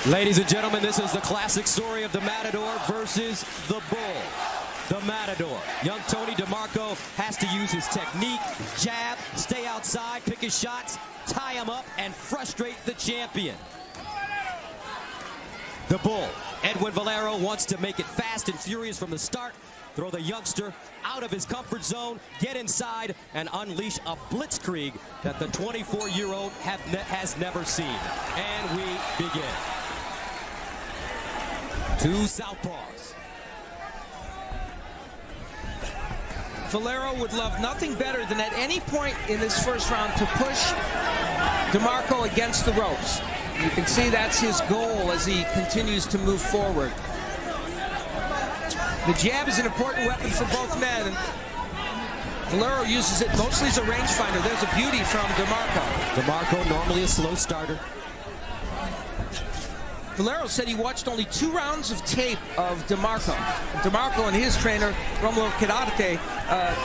Ladies and gentlemen, this is the classic story of the Matador versus the Bull. The Matador. Young Tony Demarco has to use his technique, jab, stay outside, pick his shots, tie him up, and frustrate the champion. The Bull, Edwin Valero, wants to make it fast and furious from the start, throw the youngster out of his comfort zone, get inside, and unleash a blitzkrieg that the 24-year-old has never seen. And we begin. Two southpaws. Valero would love nothing better than at any point in this first round to push Demarco against the ropes. You can see that's his goal as he continues to move forward. The jab is an important weapon for both men, and Valero uses it mostly as a rangefinder. There's a beauty from Demarco. Demarco, normally a slow starter. Valero said he watched only 2 rounds of tape of Demarco. Demarco and his trainer, Romulo Quirarte,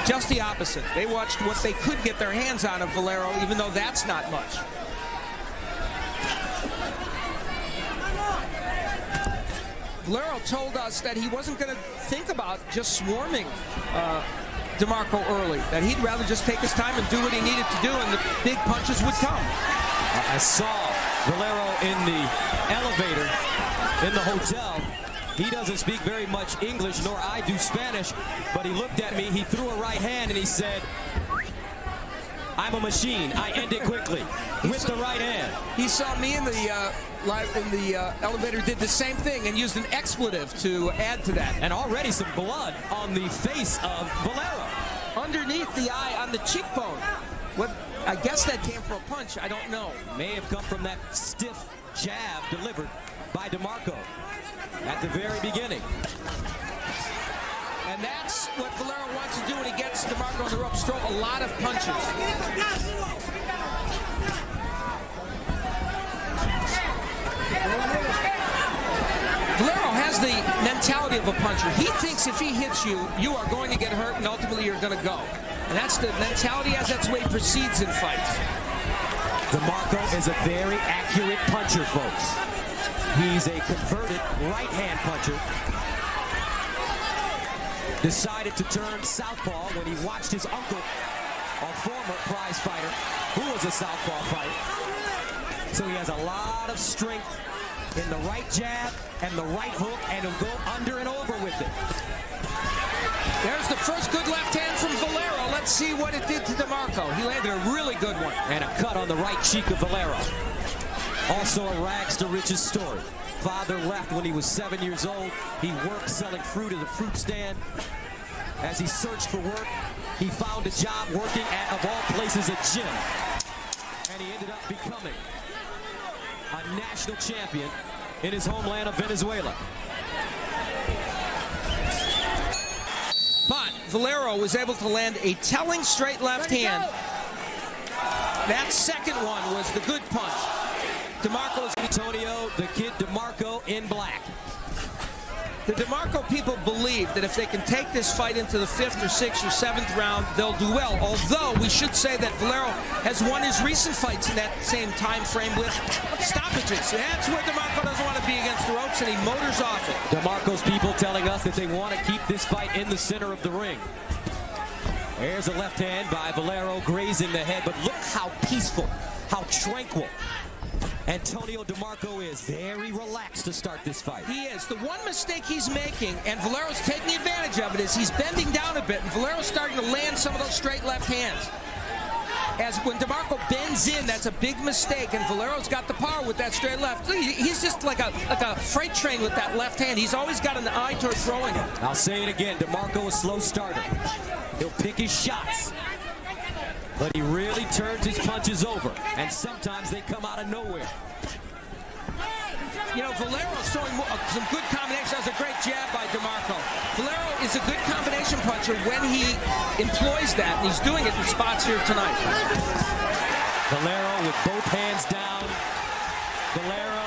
just the opposite. They watched what they could get their hands on of Valero, even though that's not much. Valero told us that he wasn't going to think about just swarming Demarco early, that he'd rather just take his time and do what he needed to do, and the big punches would come. I saw Valero in the elevator in the hotel. He doesn't speak very much English, nor I do Spanish, but he looked at me, he threw a right hand, and he said, "I'm a machine. I end it quickly," with the right hand. He saw me in the elevator, did the same thing, and used an expletive to add to that. And already some blood on the face of Valero. Underneath the eye, on the cheekbone. What? I guess that came from a punch. I don't know. May have come from that stiff jab delivered by Demarco at the very beginning. And that's what Valero wants to do when he gets Demarco on the ropes, throw a lot of punches. Valero has the mentality of a puncher. He thinks if he hits you, you are going to get hurt, and ultimately you're going to go. And that's the mentality as that's the way he proceeds in fights. Demarco is a very accurate puncher, folks. He's a converted right-hand puncher. Decided to turn southpaw when he watched his uncle, a former prize fighter, who was a southpaw fighter. So he has a lot of strength in the right jab and the right hook, and he'll go under and over with it. There's the first good left hand from Valero. Let's see what it did to Demarco. He landed a really good one. And a cut on the right cheek of Valero. Also a rags to riches story. Father left when he was 7 years old. He worked selling fruit at a fruit stand. As he searched for work, he found a job working at, of all places, a gym. And he ended up becoming a national champion in his homeland of Venezuela. But Valero was able to land a telling straight left hand. That second one was the good punch. Demarco's Antonio, the kid Demarco in black. The Demarco people believe that if they can take this fight into the 5th or 6th or 7th round, they'll do well. Although we should say that Valero has won his recent fights in that same time frame with stoppages. That's where Demarco doesn't want to be against the ropes, and he motors off it. Demarco's people telling us that they want to keep this fight in the center of the ring. There's a left hand by Valero grazing the head, but look how peaceful, how tranquil Antonio Demarco is. Very relaxed to start this fight. He is. The one mistake he's making, and Valero's taking advantage of it, is he's bending down a bit, and Valero's starting to land some of those straight left hands. As when Demarco bends in, that's a big mistake, and Valero's got the power with that straight left. He's just like a freight train with that left hand. He's always got an eye towards throwing it. I'll say it again, Demarco a slow starter. He'll pick his shots, but he really turns his punches over, and sometimes they come out of nowhere. You know, Valero's throwing some good combinations. That was a great jab by Demarco. Valero is a good combination puncher when he employs that, and he's doing it in spots here tonight. Valero with both hands down. Valero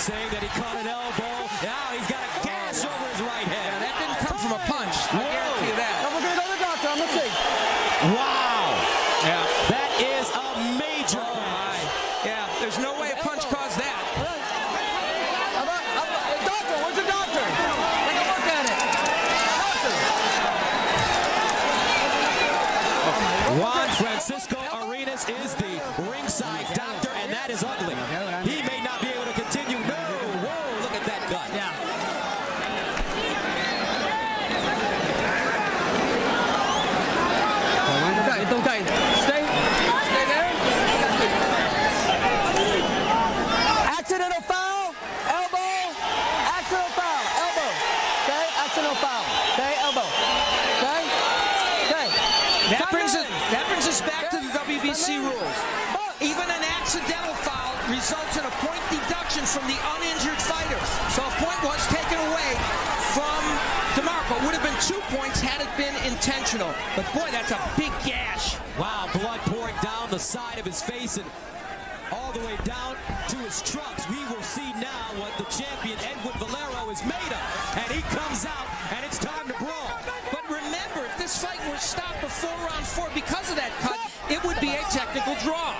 saying that he caught an elbow. Now he's got a gash over his right hand. Yeah, that didn't come from a punch. I guarantee you that. Wow. Yeah. That is a major. Yeah, there's no way a punch caused that. UFC rules. Even an accidental foul results in a point deduction from the uninjured fighter. So a point was taken away from Demarco. It would have been 2 points had it been intentional. But boy, that's a big gash. Wow, blood pouring down the side of his face and all the way down to his trunks. We will see now what the champion Edwin Valero is made of. And he comes out, and it's time to brawl. But remember, if this fight were stopped before round 4 because of that cut, it would be a technical draw.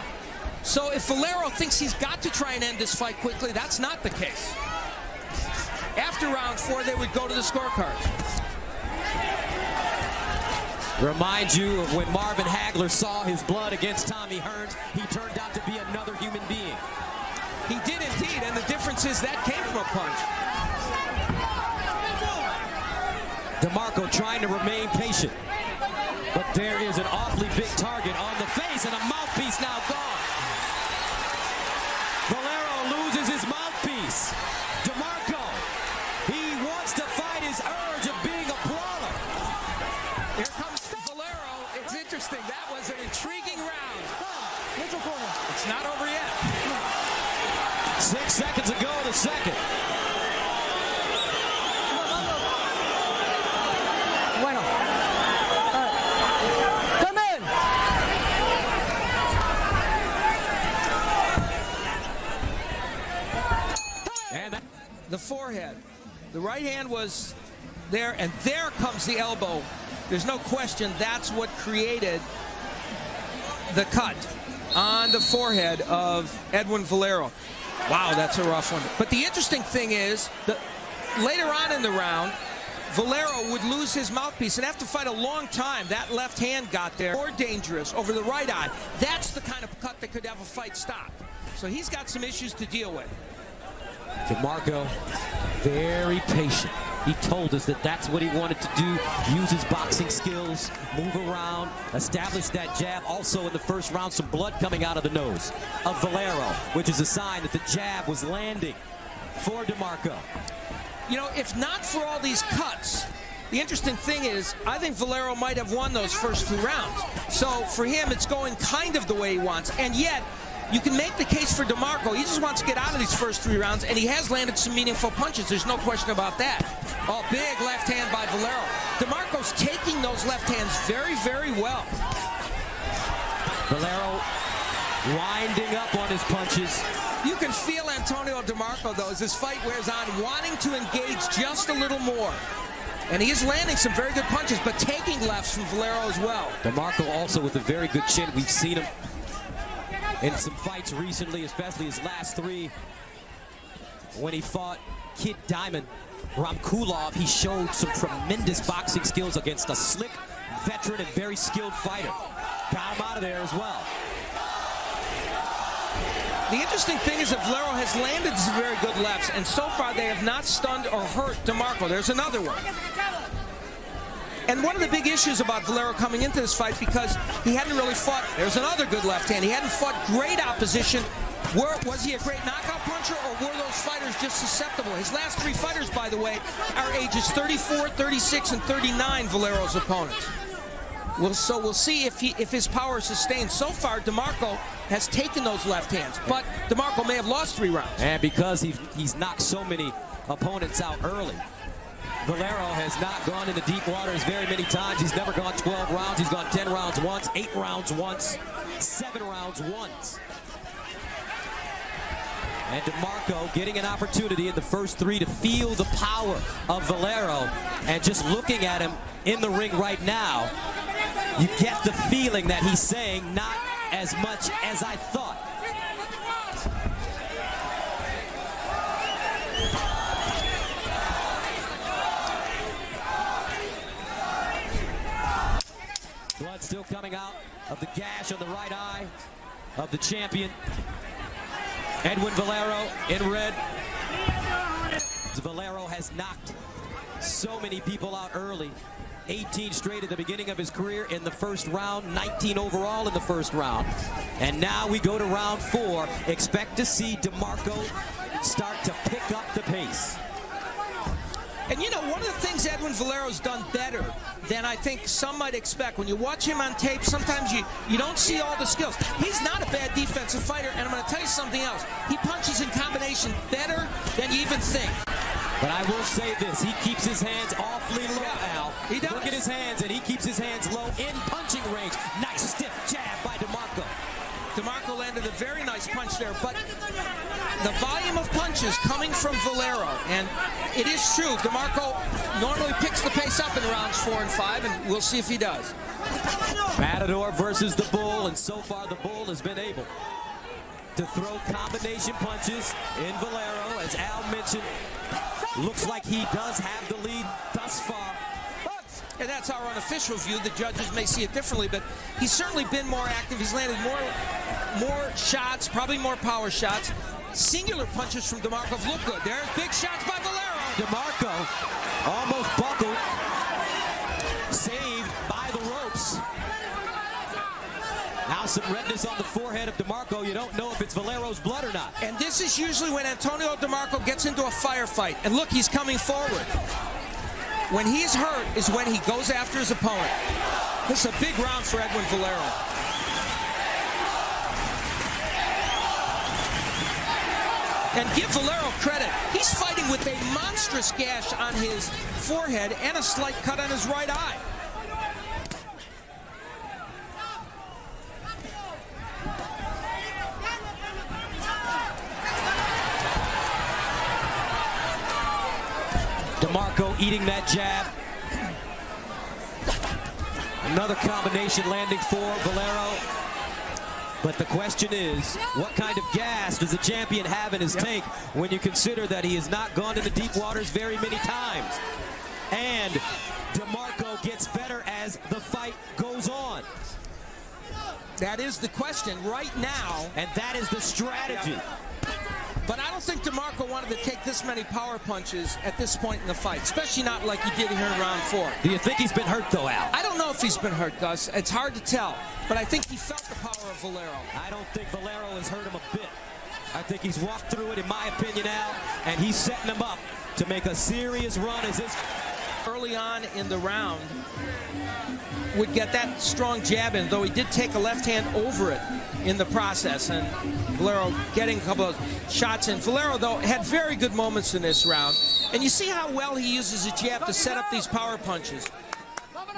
So if Valero thinks he's got to try and end this fight quickly, that's not the case. After round 4, they would go to the scorecards. Remind you of when Marvin Hagler saw his blood against Tommy Hearns. He turned out to be another human being. He did indeed, and the difference is that came from a punch. Demarco trying to remain patient. But there is an awfully big target on the face, and a mouthpiece now gone. Valero loses his mouthpiece. Demarco, he wants to fight his urge of being a brawler. Here comes Valero. It's interesting. That was an intriguing round. It's not over yet. 6 seconds ago in the second. Bueno. Come in. And that The forehead. The right hand was there, and there comes the elbow. There's no question that's what created the cut on the forehead of Edwin Valero. Wow, that's a rough one. But the interesting thing is that later on in the round, Valero would lose his mouthpiece and have to fight a long time. That left hand got there. More dangerous over the right eye. That's the kind of cut that could have a fight stopped. So he's got some issues to deal with. Demarco, very patient. He told us that that's what he wanted to do. Use his boxing skills, move around, establish that jab. Also in the first round, some blood coming out of the nose of Valero, which is a sign that the jab was landing for Demarco. You know, if not for all these cuts, the interesting thing is, I think Valero might have won those first 2 rounds. So for him, it's going kind of the way he wants. And yet, you can make the case for Demarco. He just wants to get out of these first 3 rounds, and he has landed some meaningful punches. There's no question about that. Oh, big left hand by Valero. Demarco's taking those left hands very, very well. Valero winding up on his punches. You can feel Antonio Demarco, though, as this fight wears on, wanting to engage just a little more. And he is landing some very good punches, but taking lefts from Valero as well. Demarco also with a very good chin. We've seen him in some fights recently, especially his last 3. When he fought Kid Diamond Ramkulov, he showed some tremendous boxing skills against a slick veteran and very skilled fighter. Got him out of there as well. The interesting thing is that Valero has landed some very good lefts, and so far they have not stunned or hurt Demarco. There's another one. And one of the big issues about Valero coming into this fight, because he hadn't really fought, there's another good left hand, he hadn't fought great opposition. Was he a great knockout puncher, or were those fighters just susceptible? His last 3 fighters, by the way, are ages 34, 36, and 39, Valero's opponents. So we'll see if his power is sustained. So far, Demarco has taken those left hands, but Demarco may have lost 3 rounds. And because he's knocked so many opponents out early, Valero has not gone into deep waters very many times. He's never gone 12 rounds. He's gone 10 rounds once, 8 rounds once, 7 rounds once. And Demarco getting an opportunity in the first 3 to feel the power of Valero. And just looking at him in the ring right now, you get the feeling that he's saying, not as much as I thought. Blood still coming out of the gash on the right eye of the champion. Edwin Valero in red. Valero has knocked so many people out early. 18 straight at the beginning of his career in the first round, 19 overall in the first round. And now we go to round 4. Expect to see Demarco start to pick up the pace. And you know, one of the things Edwin Valero's done better than I think some might expect. When you watch him on tape, sometimes you don't see all the skills. He's not a bad defensive fighter, and I'm going to tell you something else. He punches in combination better than you even think. But I will say this, he keeps his hands awfully low, Al. He does. Look at his hands, and he keeps his hands low in punching range. Nice stiff jab by Demarco. Demarco landed a very nice punch there, but the volume of punches coming from Valero, and it is true, Demarco normally picks the pace up in rounds 4 and 5, and we'll see if he does. Matador versus the Bull, and so far the Bull has been able to throw combination punches in Valero. As Al mentioned, looks like he does have the lead thus far. And that's our unofficial view. The judges may see it differently, but he's certainly been more active. He's landed more shots, probably more power shots. Singular punches from Demarco have looked good. There's big shots by Valero. Demarco almost buckled, saved by the ropes. Now some redness on the forehead of Demarco. You don't know if it's Valero's blood or not. And this is usually when Antonio Demarco gets into a firefight. And look, he's coming forward. When he's hurt is when he goes after his opponent. This is a big round for Edwin Valero. And give Valero credit. He's fighting with a monstrous gash on his forehead and a slight cut on his right eye. Demarco eating that jab. Another combination landing for Valero. But the question is, what kind of gas does a champion have in his tank when you consider that he has not gone into deep waters very many times? And Demarco gets better as the fight goes on. That is the question right now. And that is the strategy. But I don't think Demarco wanted to take this many power punches at this point in the fight, especially not like he did here in round 4. Do you think he's been hurt, though, Al? I don't know if he's been hurt, Gus. It's hard to tell. But I think he felt the power of Valero. I don't think Valero has hurt him a bit. I think he's walked through it, in my opinion, Al, and he's setting him up to make a serious run as this. Early on in the round, would get that strong jab in, though he did take a left hand over it in the process, and Valero getting a couple of shots in. Valero, though, had very good moments in this round, and you see how well he uses a jab to set up these power punches.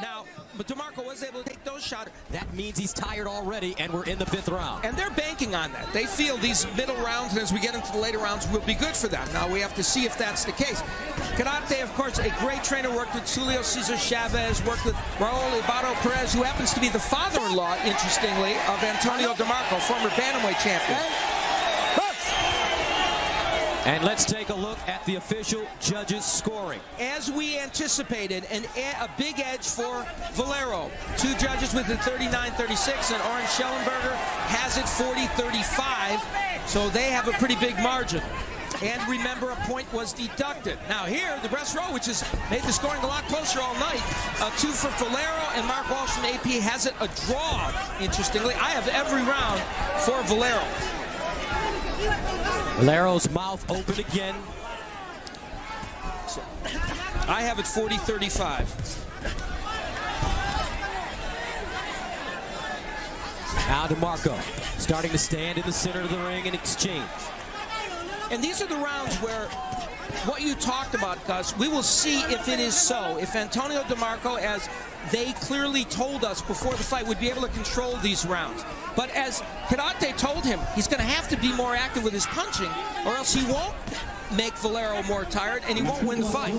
Now, but Demarco was able to take those shots. That means he's tired already, and we're in the 5th round. And they're banking on that. They feel these middle rounds, and as we get into the later rounds, will be good for them. Now, we have to see if that's the case. Karate, of course, a great trainer, worked with Julio Cesar Chavez, worked with Raul Ibarro Perez, who happens to be the father-in-law, interestingly, of Antonio Demarco, former bantamweight champion. And let's take a look at the official judges' scoring. As we anticipated, a big edge for Valero. 2 judges with it 39-36, and Orange Schellenberger has it 40-35, so they have a pretty big margin. And remember, a point was deducted. Now here, the rest row, which has made the scoring a lot closer all night, 2 for Valero, and Mark Walsh from AP has it a draw, interestingly. I have every round for Valero. Valero's mouth open again. So, I have it 40-35. Now Demarco starting to stand in the center of the ring and exchange. And these are the rounds where what you talked about, Gus, we will see if it is so. If Antonio Demarco, as they clearly told us before the fight, would be able to control these rounds. But as Karate told him, he's going to have to be more active with his punching, or else he won't make Valero more tired, and he won't win the fight.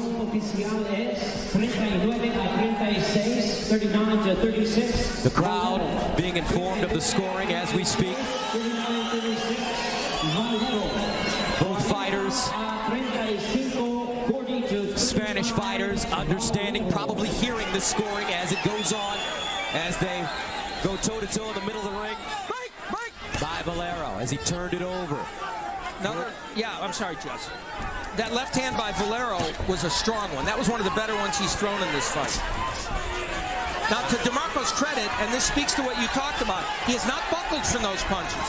The crowd being informed of the scoring as we speak. Both fighters, Spanish fighters, understanding, probably hearing the scoring as it goes on, as they go toe-to-toe in the middle of the ring. By Valero as he turned it over. I'm sorry, Jess. That left hand by Valero was a strong one. That was one of the better ones he's thrown in this fight. Now, to Demarco's credit, and this speaks to what you talked about, he has not buckled from those punches.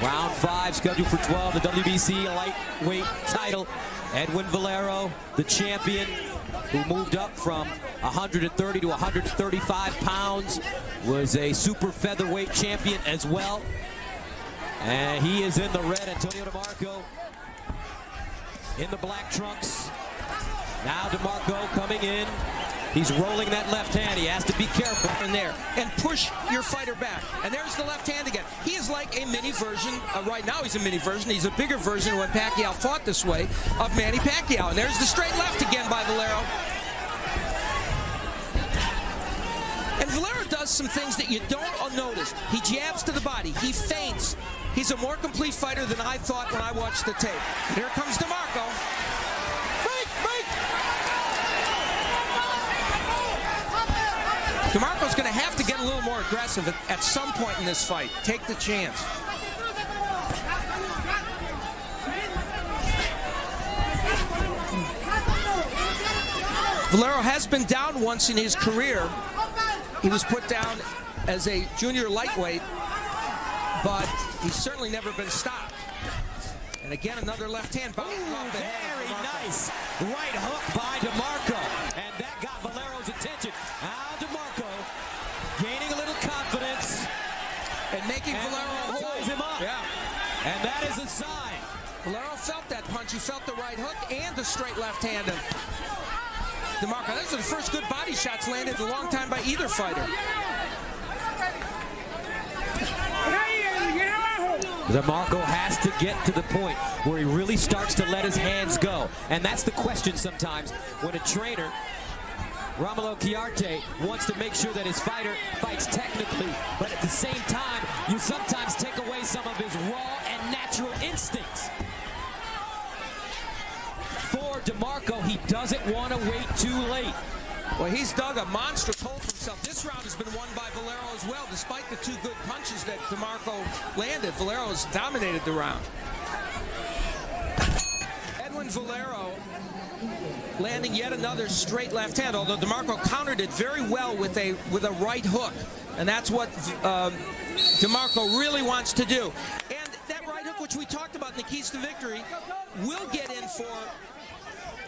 Round 5 scheduled for 12, the WBC lightweight title. Edwin Valero, the champion, who moved up from 130 to 135 pounds, was a super featherweight champion as well. And he is in the red. Antonio Demarco in the black trunks. Now Demarco coming in. He's rolling that left hand. He has to be careful in there and push your fighter back. And there's the left hand again. He is like a mini version. Right now he's a mini version. He's a bigger version when Pacquiao fought this way of Manny Pacquiao. And there's the straight left again by Valero. And Valero does some things that you don't notice. He jabs to the body. He feints. He's a more complete fighter than I thought when I watched the tape. Here comes Demarco. Demarco's going to have to get a little more aggressive at some point in this fight. Take the chance. Valero has been down once in his career. He was put down as a junior lightweight, but he's certainly never been stopped. And again, another left hand. Very nice right hook by Demarco. And that got Valero's attention. Now Demarco gaining a little confidence. And making Valero size him up. Yeah. And that is a sign. Valero felt that punch. He felt the right hook and the straight left hand of Demarco. Those are the first good body shots landed in a long time by either fighter. Demarco has to get to the point where he really starts to let his hands go. And that's the question sometimes when a trainer, Romulo Chiarte, wants to make sure that his fighter fights technically, but at the same time, you sometimes take away some of his raw and natural instincts. For Demarco, he doesn't want to wait too late. Well, he's dug a monstrous hole for himself. This round has been won by Valero as well, despite the two good punches that Demarco landed. Valero has dominated the round. Edwin Valero landing yet another straight left hand, although Demarco countered it very well with a right hook. And that's what Demarco really wants to do. And that right hook, which we talked about in the keys to victory, will get in for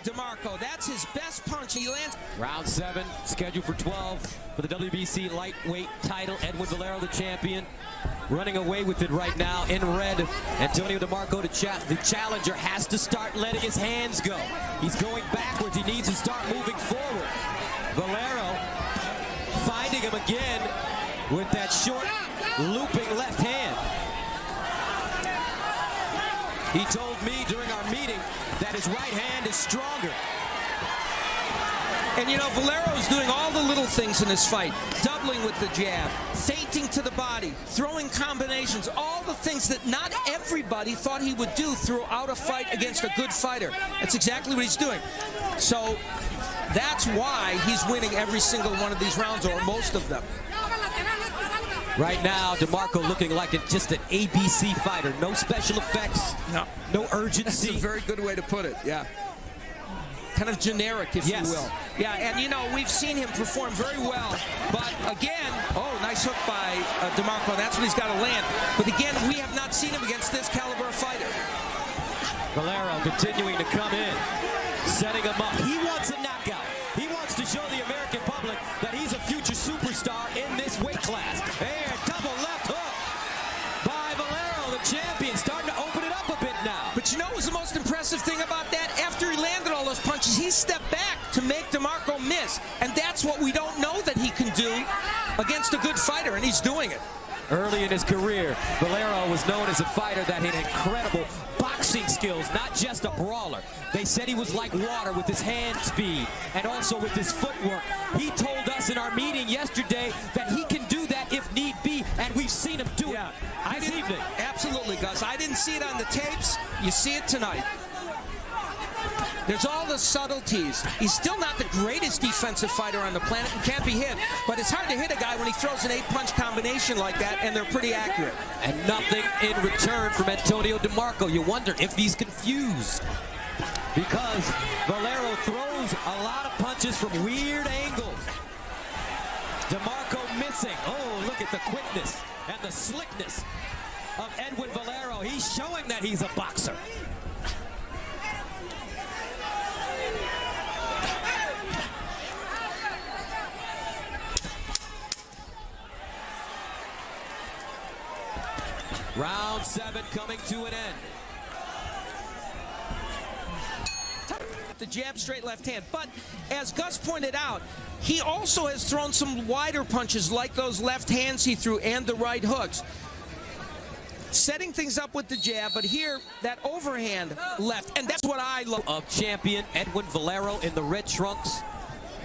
Demarco. That's his best punch. He lands. Round 7, scheduled for 12 for the WBC lightweight title. Edwin Valero, the champion, running away with it right now in red. Antonio Demarco, the challenger, has to start letting his hands go. He's going backwards. He needs to start moving forward. Valero finding him again with that short, looping left hand. He told me during our meeting that his right hand is stronger. And you know, Valero is doing all the little things in this fight. Doubling with the jab, feinting to the body, throwing combinations, all the things that not everybody thought he would do throughout a fight against a good fighter. That's exactly what he's doing. So that's why he's winning every single one of these rounds, or most of them. Right now, Demarco looking like just an ABC fighter. No special effects, no urgency. That's a very good way to put it, yeah. Kind of generic, if you will. Yeah, and you know, we've seen him perform very well. But again, oh, nice hook by Demarco. That's what he's got to land. But again, we have not seen him against this caliber of fighter. Valero continuing to come in, setting him up. He wants a knockout. He wants to show the American public that he's a future superstar in this weight class. And double left hook by Valero, the champion, starting to open it up a bit now. But you know what was the most impressive thing about that? After he landed all those punches, he stepped back to make Demarco miss. And that's what we don't know that he can do against a good fighter, and he's doing it. Early in his career, Valero was known as a fighter that had incredible boxing skills, not just a brawler. They said he was like water with his hand speed and also with his footwork. He told us in our meeting yesterday that he can do that if need be, and we've seen him do it this evening. Absolutely, Gus. I didn't see it on the tapes. You see it tonight. There's all the subtleties. He's still not the greatest defensive fighter on the planet and can't be hit, but it's hard to hit a guy when he throws an 8-punch combination like that, and they're pretty accurate. And nothing in return from Antonio Demarco. You wonder if he's confused, because Valero throws a lot of punches from weird angles. Demarco missing. Oh, look at the quickness and the slickness of Edwin Valero. He's showing that he's a boxer. 7 coming to an end. The jab, straight left hand. But as Gus pointed out, he also has thrown some wider punches like those left hands he threw and the right hooks. Setting things up with the jab, but here, that overhand left, and that's what I love. Of champion Edwin Valero in the red trunks.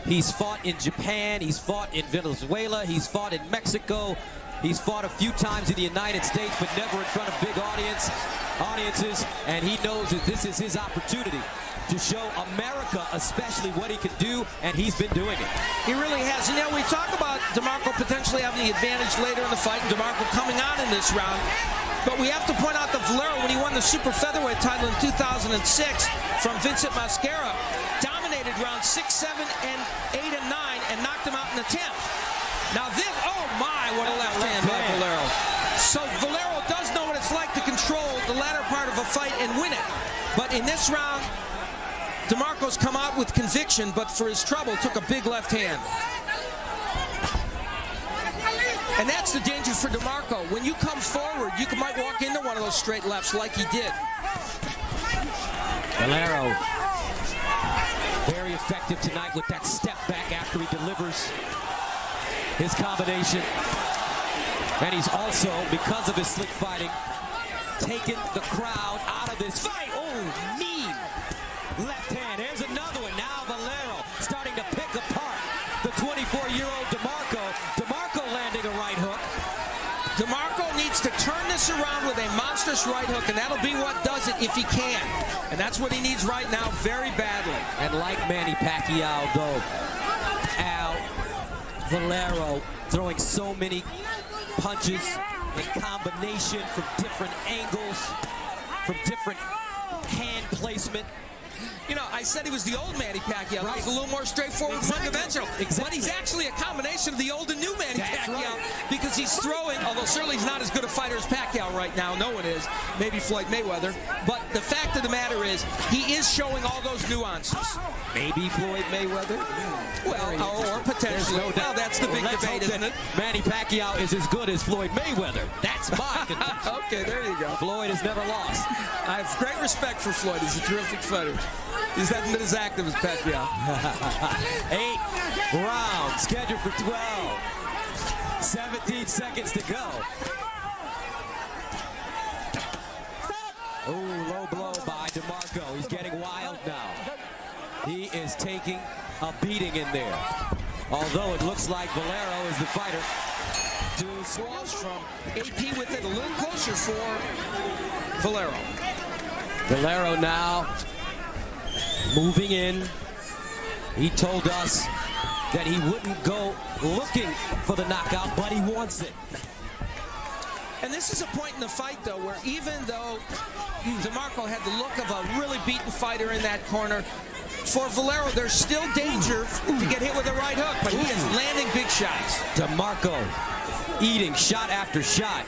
He's fought in Japan, he's fought in Venezuela, he's fought in Mexico, he's fought a few times in the United States, but never in front of big audiences, and he knows that this is his opportunity to show America especially what he can do, and he's been doing it. He really has. You know, we talk about Demarco potentially having the advantage later in the fight, and Demarco coming on in this round. But we have to point out that Valero, when he won the super featherweight title in 2006 from Vincent Mascara, dominated rounds 6, 7, and 8, and 9, and knocked him out in the 10th. Now this, oh my, what a left hand by Valero. So Valero does know what it's like to control the latter part of a fight and win it. But in this round, Demarco's come out with conviction, but for his trouble, took a big left hand. And that's the danger for Demarco. When you come forward, you might walk into one of those straight lefts like he did. Valero, very effective tonight with that step back after he delivers his combination. And he's also, because of his slick fighting, taken the crowd out of this fight. Oh, mean left hand. Here's another one. Now Valero starting to pick apart the 24-year-old Demarco. Demarco landing a right hook. Demarco needs to turn this around with a monstrous right hook, and that'll be what does it if he can. And that's what he needs right now very badly. And like Manny Pacquiao, though, Valero throwing so many punches in combination from different angles, from different hand placement. You know, I said he was the old Manny Pacquiao. Right. He's a little more straightforward, one-dimensional. Exactly. But he's actually a combination of the old and new Manny Pacquiao, right. Because he's throwing, although certainly he's not as good a fighter as Pacquiao right now. No one is. Maybe Floyd Mayweather. But the fact of the matter is, he is showing all those nuances. Maybe Floyd Mayweather? Well, or potentially. No doubt. Well, that's the big debate, isn't it? Manny Pacquiao is as good as Floyd Mayweather. That's my contention. Okay, there you go. Floyd has never lost. I have great respect for Floyd. He's a terrific fighter. He hasn't been as active as Pacquiao. 8 rounds, scheduled for 12. 17 seconds to go. Oh, low blow by Demarco. He's getting wild now. He is taking a beating in there. Although it looks like Valero is the fighter. 2 squash from AP with it a little closer for Valero. Valero now moving in. He told us that he wouldn't go looking for the knockout, but he wants it. And this is a point in the fight, though, where even though Demarco had the look of a really beaten fighter in that corner, for Valero, there's still danger to get hit with a right hook, but he is landing big shots. Demarco eating shot after shot.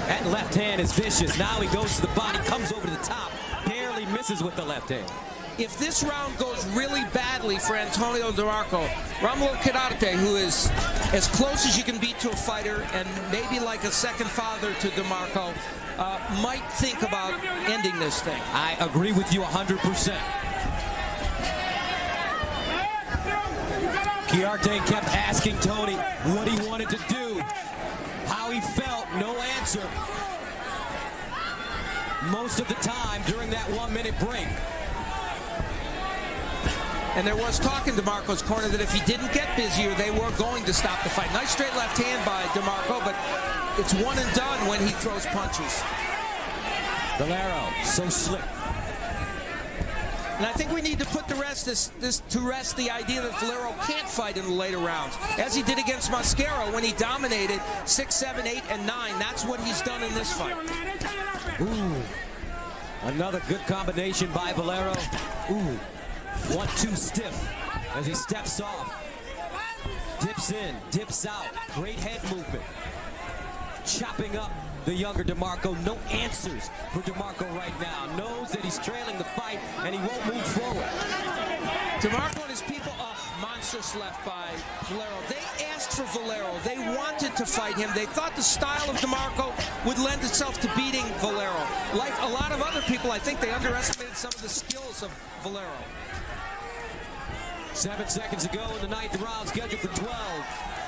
That left hand is vicious. Now he goes to the body, comes over to the top, barely misses with the left hand. If this round goes really badly for Antonio Demarco, Romulo Quirarte, who is as close as you can be to a fighter and maybe like a second father to Demarco, might think about ending this thing. I agree with you 100%. Quirarte kept asking Tony what he wanted to do, how he felt, no answer. Most of the time during that 1-minute break. And there was talk in Demarco's corner that if he didn't get busier, they were going to stop the fight. Nice straight left hand by Demarco, but it's one and done when he throws punches. Valero, so slick. And I think we need to put to rest the idea that Valero can't fight in the later rounds, as he did against Mascara when he dominated 6, 7, 8, and 9. That's what he's done in this fight. Ooh, another good combination by Valero. Ooh, 1-2 stiff as he steps off, dips in, dips out. Great head movement, chopping up the younger Demarco. No answers for Demarco right now. Knows that he's trailing the fight and he won't move forward. Demarco and his people, monstrous left by Valero. They asked for Valero. They wanted to fight him. They thought the style of Demarco would lend itself to beating Valero. Like a lot of other people, I think they underestimated some of the skills of Valero. 7 seconds to go in the 9th round, scheduled for 12.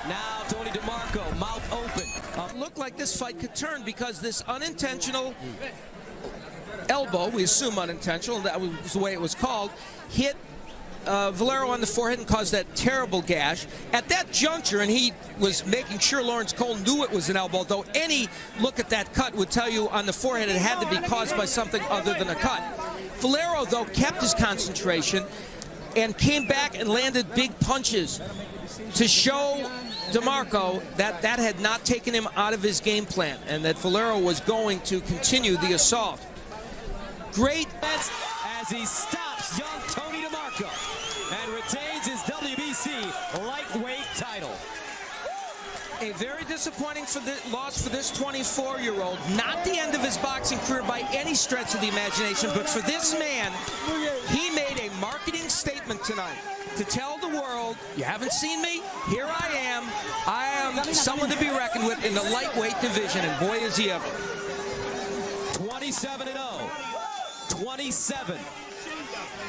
Now Tony Demarco, mouth open. It looked like this fight could turn because this unintentional elbow, we assume unintentional, that was the way it was called, hit Valero on the forehead and caused that terrible gash. At that juncture, and he was making sure Lawrence Cole knew it was an elbow, though any look at that cut would tell you on the forehead it had to be caused by something other than a cut. Valero, though, kept his concentration and came back and landed big punches to show Demarco that that had not taken him out of his game plan and that Valero was going to continue the assault. Great as he stops young Tony Demarco and retains his WBC lightweight title. A very disappointing loss for this 24-year-old. Not the end of his boxing career by any stretch of the imagination, but for this man, he made a marketing statement tonight to tell the world, you haven't seen me, here I am. I am someone to be reckoned with in the lightweight division, and boy is he ever. 27-0. 27